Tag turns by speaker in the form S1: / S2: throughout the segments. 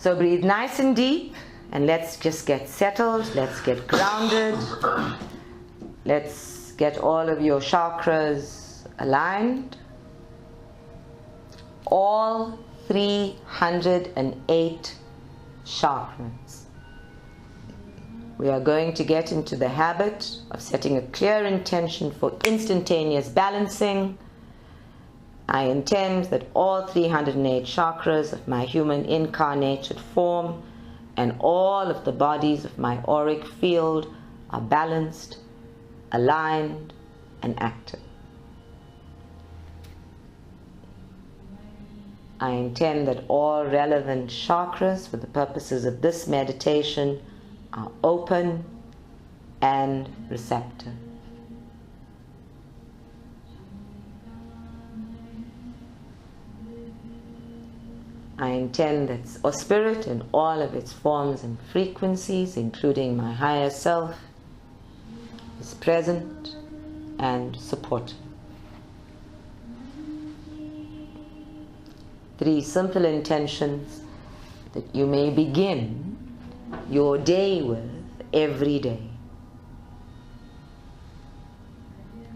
S1: So breathe nice and deep, and let's just get settled, let's get grounded, let's get all of your chakras aligned. All 308 chakras. We are going to get into the habit of setting a clear intention for instantaneous balancing. I intend that all 308 chakras of my human incarnated form and all of the bodies of my auric field are balanced, aligned, and active. I intend that all relevant chakras for the purposes of this meditation are open and receptive. I intend that spirit in all of its forms and frequencies, including my higher self, is present and supportive. 3 simple intentions that you may begin your day with every day.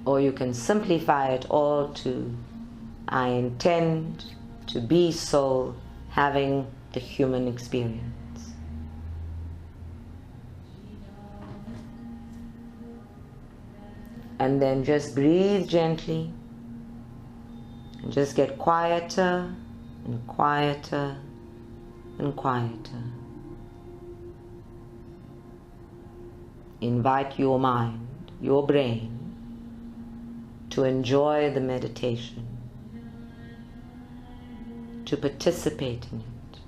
S1: Or you can simplify it all to, I intend to be soul having the human experience. And then just breathe gently and just get quieter and quieter and quieter. Invite your mind, your brain, to enjoy the meditation, to participate in it,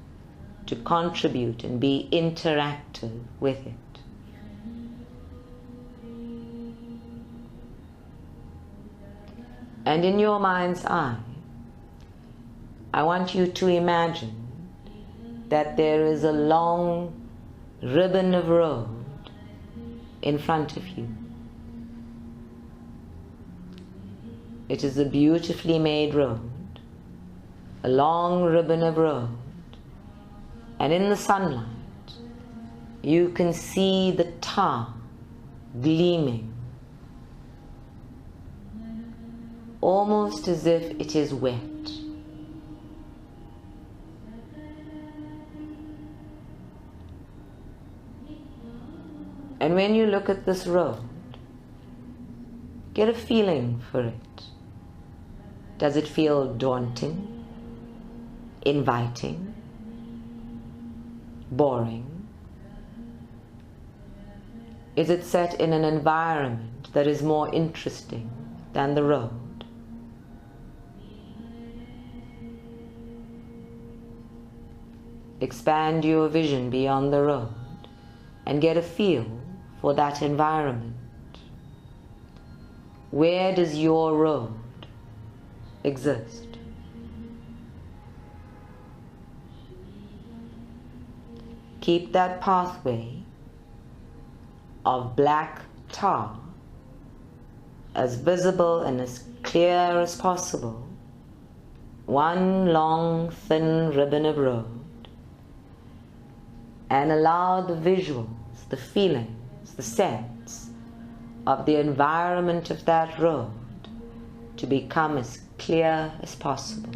S1: to contribute and be interactive with it. And in your mind's eye, I want you to imagine that there is a long ribbon of road in front of you. It is a beautifully made road, a long ribbon of road, and in the sunlight you can see the tar gleaming, almost as if it is wet. And when you look at this road, get a feeling for it. Does it feel daunting, inviting, boring? Is it set in an environment that is more interesting than the road? Expand your vision beyond the road and get a feel for that environment. Where does your road exist? Keep that pathway of black tar as visible and as clear as possible. One long thin ribbon of road. And allow the visuals, the feelings, the sense of the environment of that road to become as clear as possible.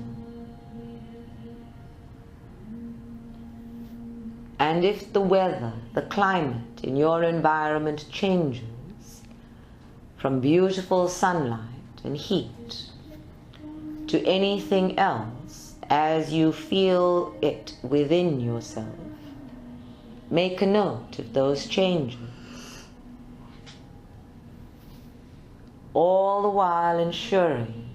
S1: And if the weather, the climate in your environment changes from beautiful sunlight and heat to anything else as you feel it within yourself, make a note of those changes. All the while ensuring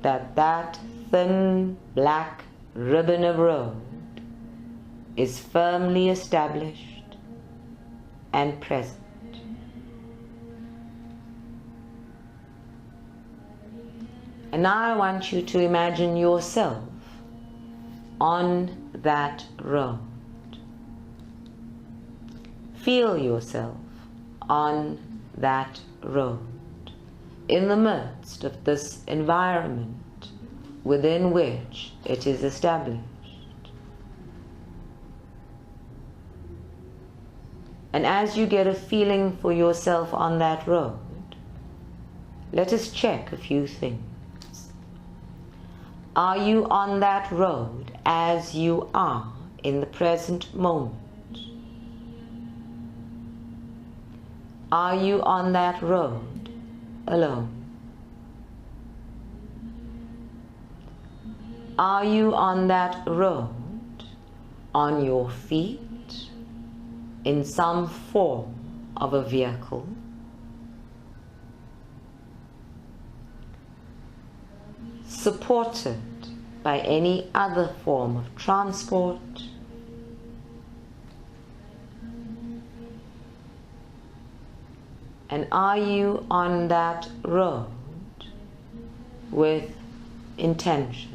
S1: that that thin black ribbon of road is firmly established and present. And now I want you to imagine yourself on that road. Feel yourself on that road, in the midst of this environment within which it is established. And as you get a feeling for yourself on that road, let us check a few things. Are you on that road as you are in the present moment? Are you on that road alone? Are you on that road on your feet, in some form of a vehicle? Supported by any other form of transport? And are you on that road with intention?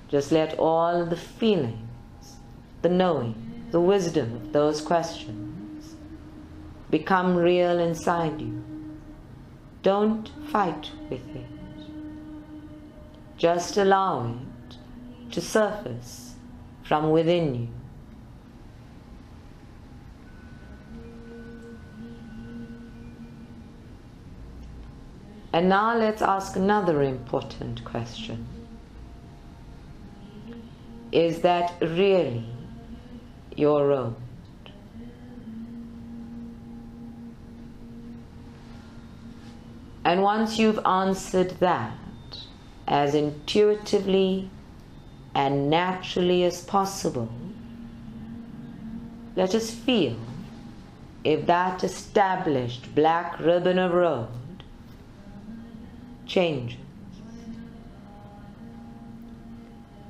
S1: Just let all the feelings, the knowing, the wisdom of those questions become real inside you. Don't fight with it. Just allow it to surface from within you. And now let's ask another important question. Is that really your road? And once you've answered that as intuitively and naturally as possible, let us feel if that established black ribbon of road changes.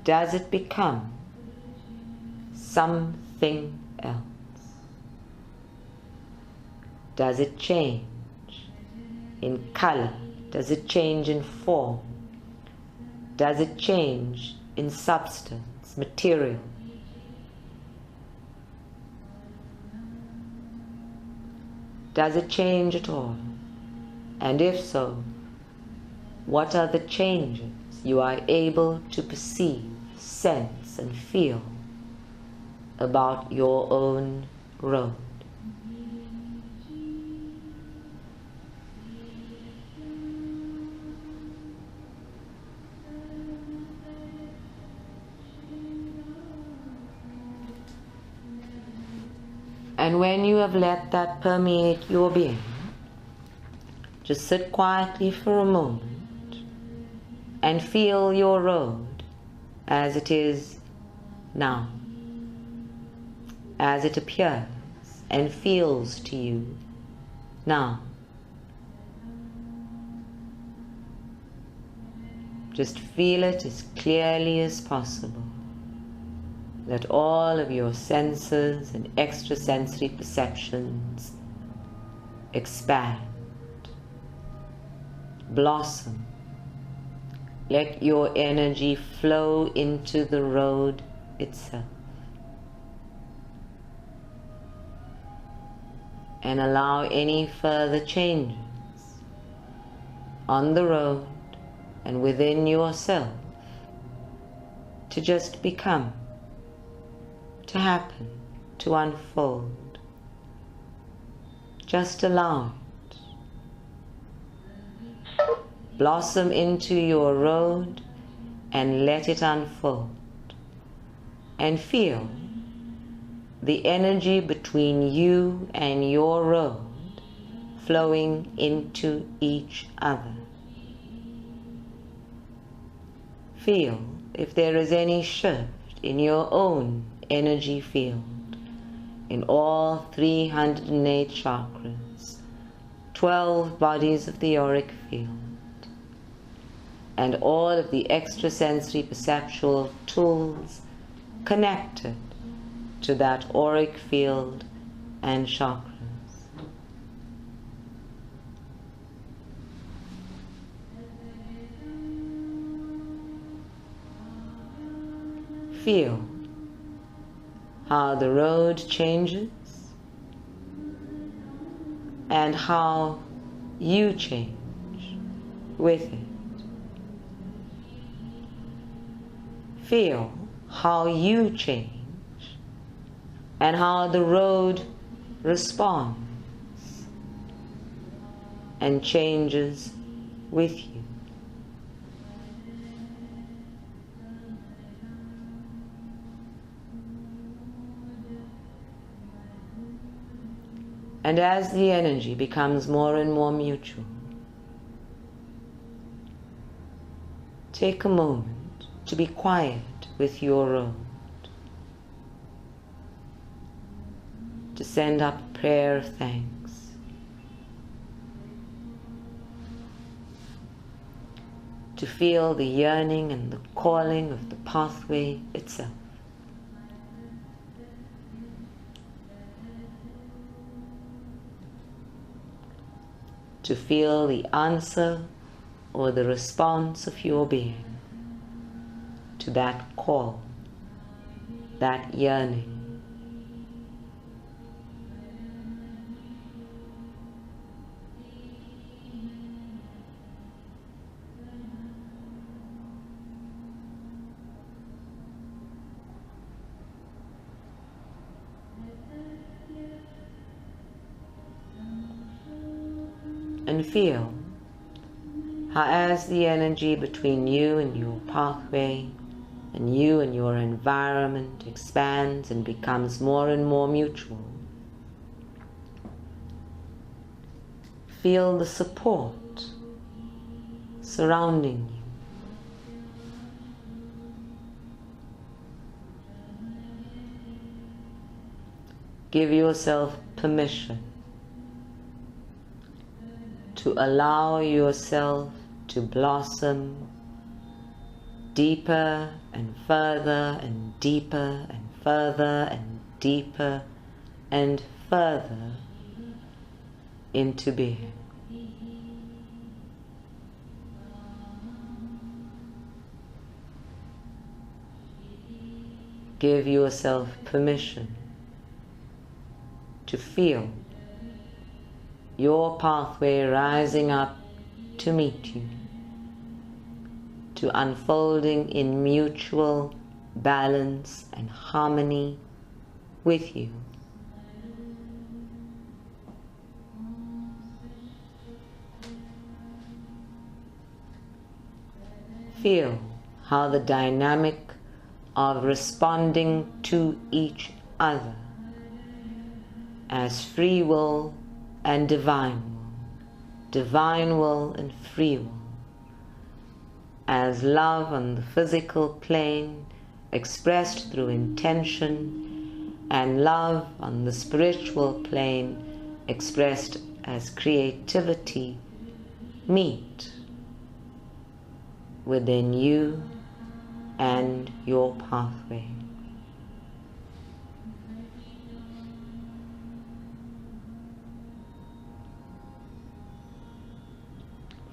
S1: Does it become something else? Does it change in color? Does it change in form? Does it change in substance, material? Does it change at all? And if so, what are the changes you are able to perceive, sense, and feel about your own road? And when you have let that permeate your being, just sit quietly for a moment and feel your road as it is now, as it appears and feels to you now. Just feel it as clearly as possible. Let all of your senses and extrasensory perceptions expand, blossom. Let your energy flow into the road itself. And allow any further changes on the road and within yourself to just become, to happen, to unfold. Just allow it. Blossom into your road and let it unfold. And feel the energy between you and your road flowing into each other. Feel if there is any shift in your own energy field in all 308 chakras, 12 bodies of the auric field, and all of the extrasensory perceptual tools connected to that auric field and chakras. Feel how the road changes and how you change with it. Feel how you change and how the road responds and changes with you. And as the energy becomes more and more mutual, take a moment to be quiet with your road, to send up a prayer of thanks, to feel the yearning and the calling of the pathway itself. To feel the answer or the response of your being to that call, that yearning. And feel how, as the energy between you and your pathway and you and your environment expands and becomes more and more mutual, feel the support surrounding you. Give yourself permission to allow yourself to blossom deeper and further and deeper and further and deeper and further into being. Give yourself permission to feel your pathway rising up to meet you, to unfolding in mutual balance and harmony with you. Feel how the dynamic of responding to each other as free will and divine will and free will, as love on the physical plane expressed through intention, and love on the spiritual plane expressed as creativity, meet within you and your pathway.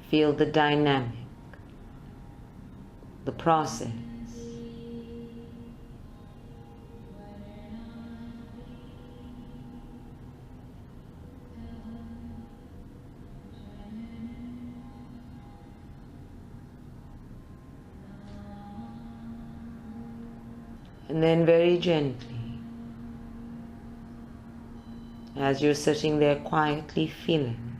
S1: Feel the dynamic, the process. And then very gently, as you're sitting there quietly feeling,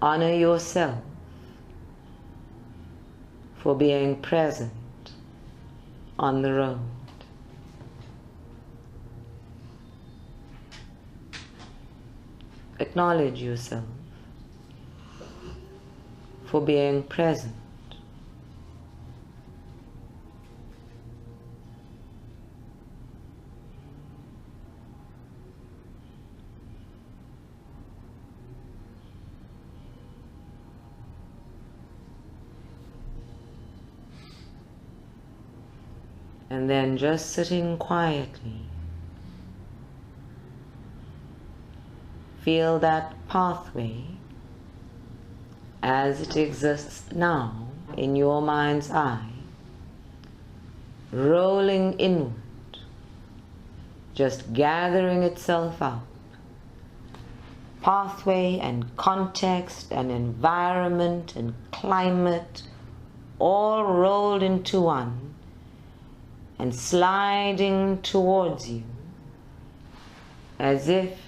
S1: honor yourself for being present on the road. Acknowledge yourself for being present. And then just sitting quietly, feel that pathway as it exists now in your mind's eye, rolling inward, just gathering itself out. Pathway and context and environment and climate all rolled into one. and sliding towards you as if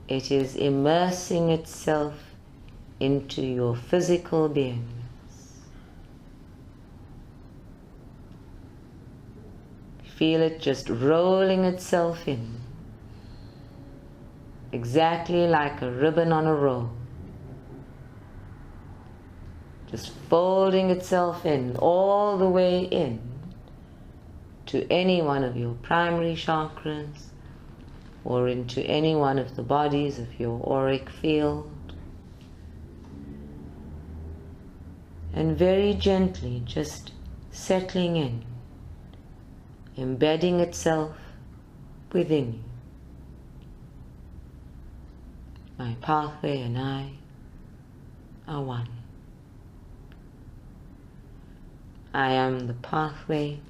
S1: it is immersing itself into your physical beingness. Feel it just rolling itself in, exactly like a ribbon on a roll, just folding itself in all the way in to any one of your primary chakras or into any one of the bodies of your auric field. And very gently just settling in, embedding itself within you. My pathway and I are one. I am the pathway,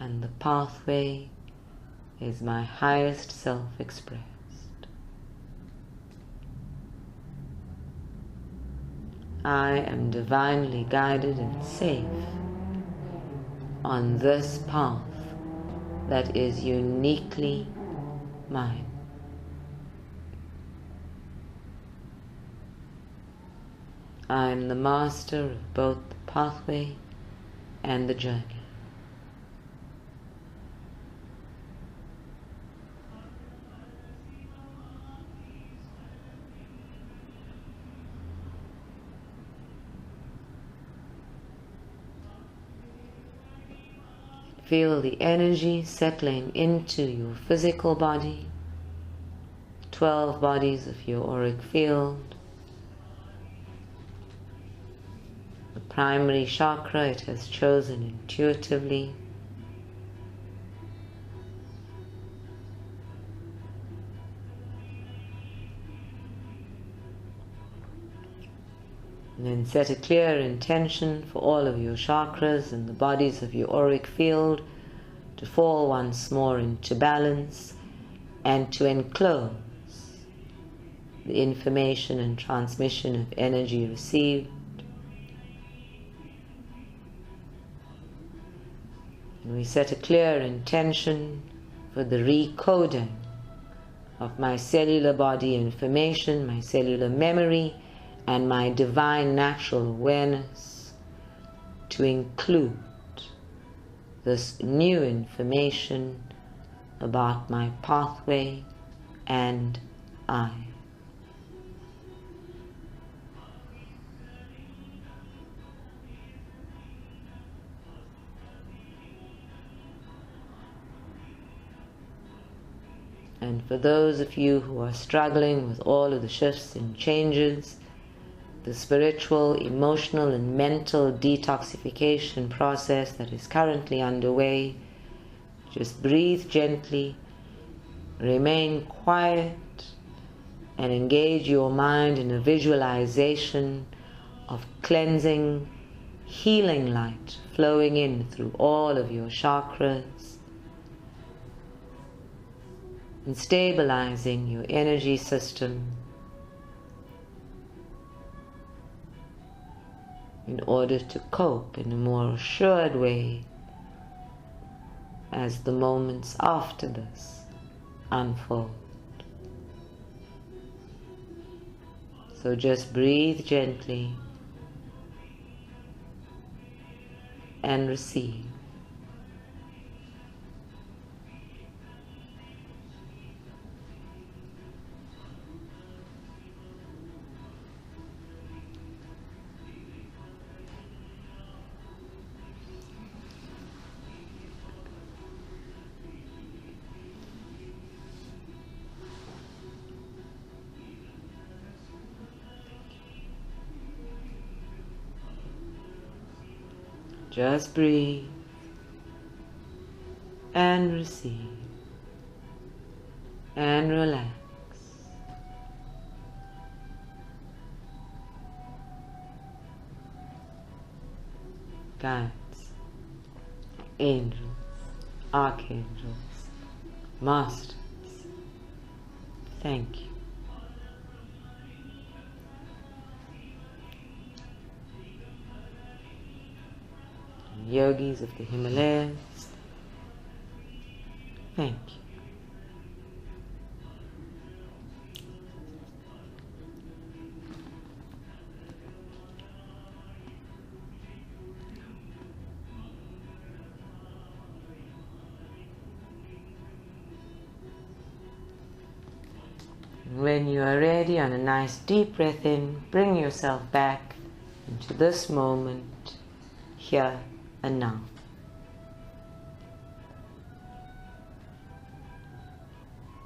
S1: and the pathway is my highest self expressed. I am divinely guided and safe on this path that is uniquely mine. I am the master of both the pathway and the journey. Feel the energy settling into your physical body, 12 bodies of your auric field, the primary chakra it has chosen intuitively, and then set a clear intention for all of your chakras and the bodies of your auric field to fall once more into balance and to enclose the information and transmission of energy received. And we set a clear intention for the recoding of my cellular body information, my cellular memory, and my divine natural awareness to include this new information about my pathway and I. And for those of you who are struggling with all of the shifts and changes, the spiritual, emotional, and mental detoxification process that is currently underway, just breathe gently, remain quiet, and engage your mind in a visualization of cleansing, healing light flowing in through all of your chakras and stabilizing your energy system in order to cope in a more assured way as the moments after this unfold. So just breathe gently and receive. Just breathe and receive and relax. Guides, angels, archangels, masters, thank you. yogis of the Himalayas, thank you. When you are ready, on a nice deep breath in, bring yourself back into this moment, here and now.